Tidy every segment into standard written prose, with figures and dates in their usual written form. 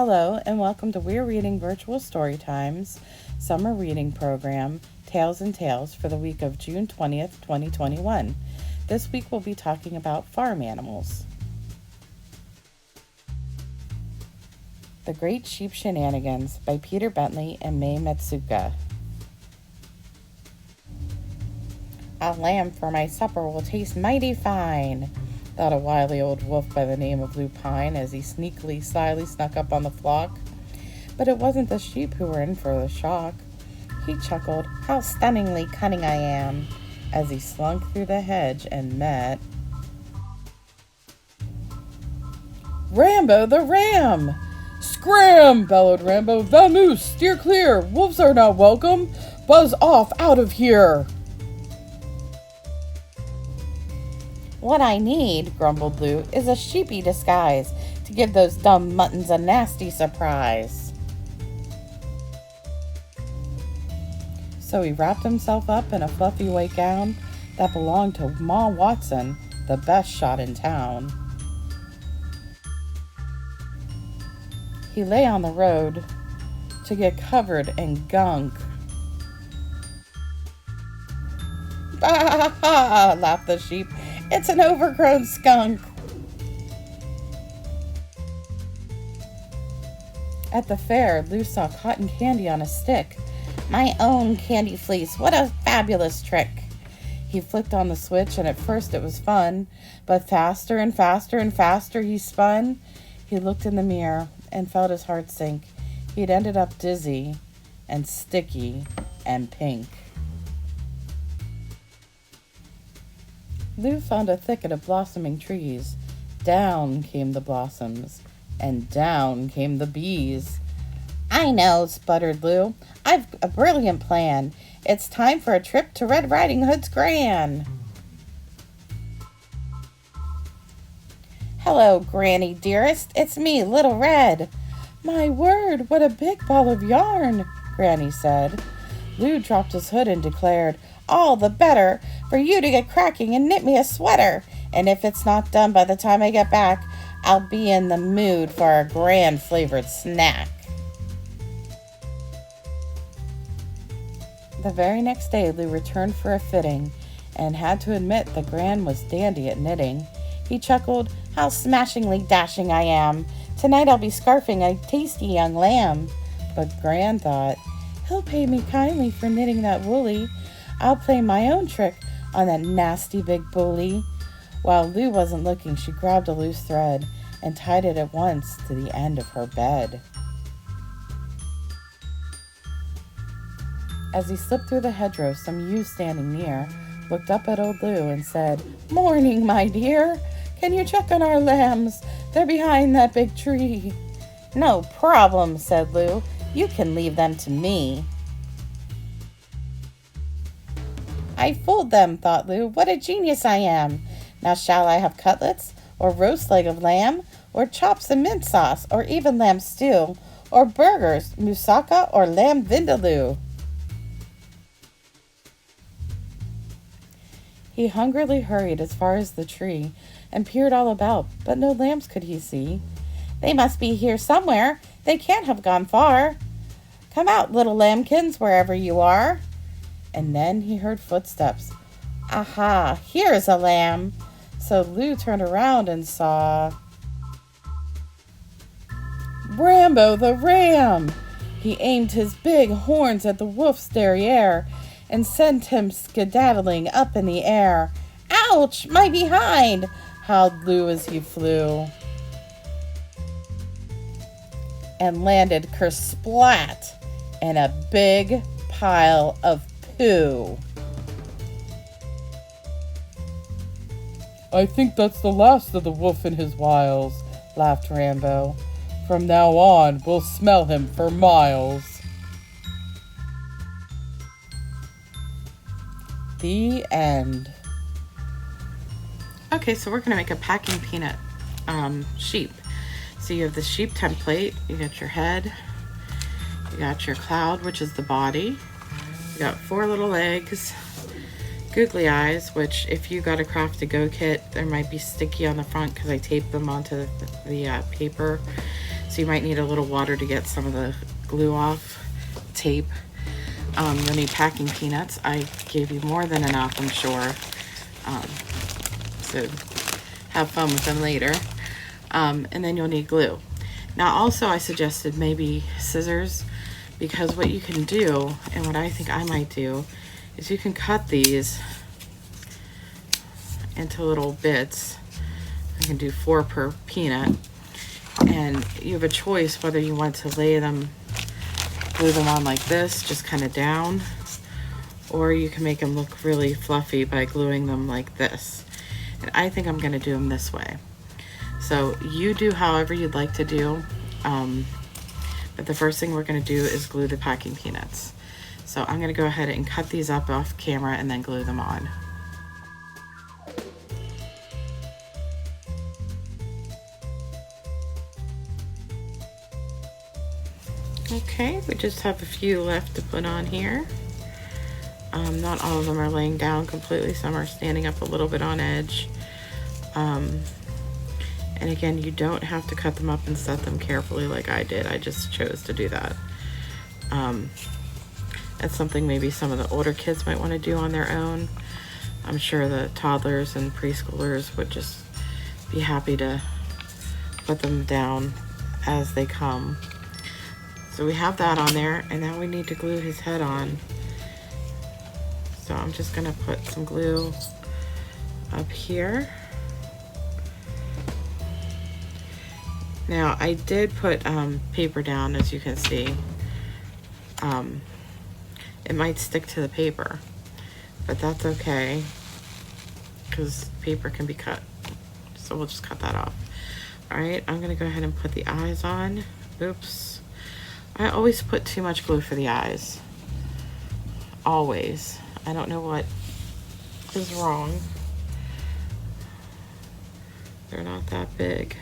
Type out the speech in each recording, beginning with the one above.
Hello and welcome to We're Reading Virtual Storytime's Summer Reading Program, Tales and Tales for the week of June 20th, 2021. This week we'll be talking about farm animals. The Great Sheep Shenanigans by Peter Bentley and May Matsuka. A lamb for my supper will taste mighty fine, thought a wily old wolf by the name of Lupine as he slyly snuck up on the flock. But it wasn't the sheep who were in for the shock. He chuckled, "How stunningly cunning I am," as he slunk through the hedge and met Rambo the ram! "Scram!" bellowed Rambo. "Vamoose! Steer clear! Wolves are not welcome! Buzz off out of here!" "What I need," grumbled Lou, "is a sheepy disguise to give those dumb muttons a nasty surprise." So he wrapped himself up in a fluffy white gown that belonged to Ma Watson, the best shot in town. He lay on the road to get covered in gunk. "Ha ha ha!" laughed the sheep. "It's an overgrown skunk." At the fair, Lou saw cotton candy on a stick. "My own candy fleece, what a fabulous trick!" He flicked on the switch, and at first it was fun, but faster and faster and faster he spun. He looked in the mirror and felt his heart sink. He'd ended up dizzy and sticky and pink. Lou found a thicket of blossoming trees. Down came the blossoms, and down came the bees. "I know," sputtered Lou. "I've a brilliant plan. It's time for a trip to Red Riding Hood's Gran." "Hello, Granny dearest. It's me, Little Red." "My word, what a big ball of yarn," Granny said. Lou dropped his hood and declared, "All the better for you to get cracking and knit me a sweater. And if it's not done by the time I get back, I'll be in the mood for a grand flavored snack." The very next day, Lou returned for a fitting and had to admit the Gran was dandy at knitting. He chuckled, "How smashingly dashing I am. Tonight I'll be scarfing a tasty young lamb." But Gran thought, "He'll pay me kindly for knitting that woolly. I'll play my own trick on that nasty big bully." While Lou wasn't looking, she grabbed a loose thread and tied it at once to the end of her bed. As he slipped through the hedgerow, some youth standing near looked up at old Lou and said, "Morning, my dear. Can you check on our lambs? They're behind that big tree." "No problem," said Lou. "You can leave them to me." "I fooled them," thought Lou. "What a genius I am. Now shall I have cutlets, or roast leg of lamb, or chops and mint sauce, or even lamb stew, or burgers, moussaka, or lamb vindaloo?" He hungrily hurried as far as the tree and peered all about, but no lambs could he see. "They must be here somewhere. They can't have gone far. Come out, little lambkins, wherever you are." And then he heard footsteps. "Aha, here's a lamb." So Lou turned around and saw Rambo the ram. He aimed his big horns at the wolf's derriere and sent him skedaddling up in the air. "Ouch, my behind!" howled Lou as he flew, and landed kersplat in a big pile of poo. "I think that's the last of the wolf and his wiles," laughed Rambo. "From now on, we'll smell him for miles." The end. Okay, so we're going to make a packing peanut sheep. So you have the sheep template. You got your head. You got your cloud, which is the body. You got 4 little legs. Googly eyes, which if you got a Craft to Go kit, there might be sticky on the front because I taped them onto the paper. So So you might need a little water to get some of the glue off, tape. You'll need packing peanuts. I gave you more than enough, I'm sure. So have fun with them later. And then you'll need glue. Now also I suggested maybe scissors, because what you can do, and what I think I might do, is you can cut these into little bits. I can do 4 per peanut, and you have a choice whether you want to glue them on like this, just kind of down, or you can make them look really fluffy by gluing them like this. And I think I'm going to do them this way. So you do however you'd like to do, but the first thing we're going to do is glue the packing peanuts. So I'm going to go ahead and cut these up off camera and then glue them on. Okay, we just have a few left to put on here. Not all of them are laying down completely. Some are standing up a little bit on edge. And again, you don't have to cut them up and set them carefully like I did. I just chose to do that. That's something maybe some of the older kids might want to do on their own. I'm sure the toddlers and preschoolers would just be happy to put them down as they come. So we have that on there, and now we need to glue his head on. So I'm just gonna put some glue up here. Now I did put paper down, as you can see. It might stick to the paper, but that's okay, because paper can be cut. So we'll just cut that off. All right, I'm gonna go ahead and put the eyes on. Oops. I always put too much glue for the eyes. Always. I don't know what is wrong. They're not that big.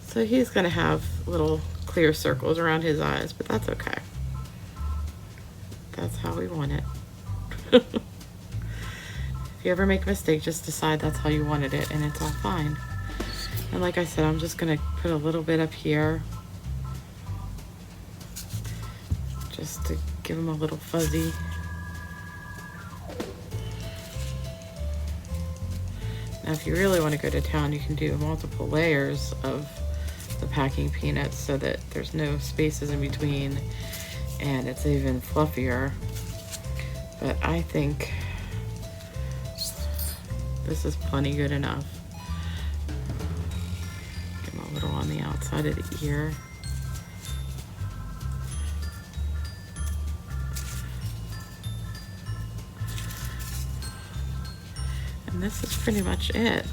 So he's gonna have little clear circles around his eyes, but that's okay. That's how we want it. If you ever make a mistake, just decide that's how you wanted it, and it's all fine. And like I said, I'm just gonna put a little bit up here, just to give him a little fuzzy. Now, if you really want to go to town, you can do multiple layers of the packing peanuts so that there's no spaces in between and it's even fluffier. But I think this is plenty good enough. Give him a little on the outside of the ear. And this is pretty much it.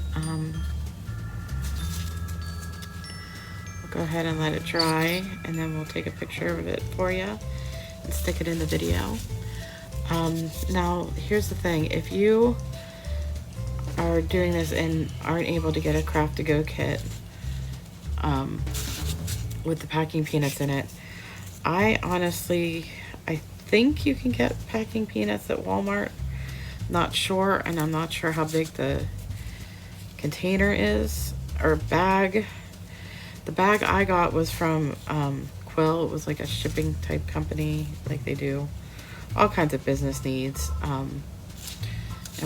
We'll go ahead and let it dry, and then we'll take a picture of it for you and stick it in the video. Now, here's the thing. If you are doing this and aren't able to get a craft to go kit with the packing peanuts in it, I think you can get packing peanuts at Walmart. Not sure, and I'm not sure how big the container is or bag. The bag I got was from Quill. It was like a shipping type company, like they do all kinds of business needs, and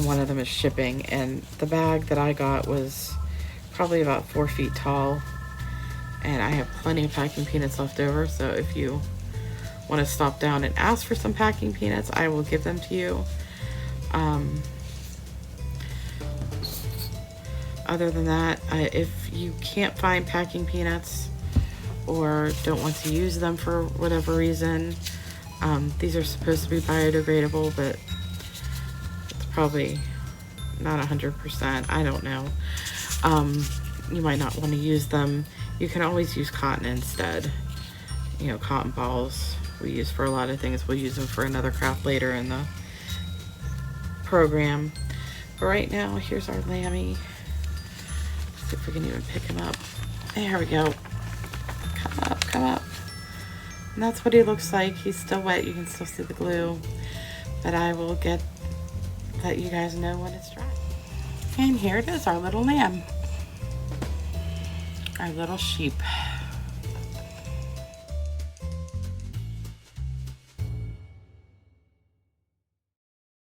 one of them is shipping. And the bag that I got was probably about 4 feet tall, and I have plenty of packing peanuts left over. So if you want to stop down and ask for some packing peanuts, I will give them to you. Other than that, if you can't find packing peanuts or don't want to use them for whatever reason, these are supposed to be biodegradable, but it's probably not 100%. I don't know. You might not want to use them. You can always use cotton instead. You know, cotton balls we use for a lot of things. We'll use them for another craft later in the program. But right now, here's our lammy. Let's see if we can even pick him up. There we go. Come up, come up. And that's what he looks like. He's still wet. You can still see the glue. But I will let you guys know when it's dry. And here it is, our little lamb. Our little sheep.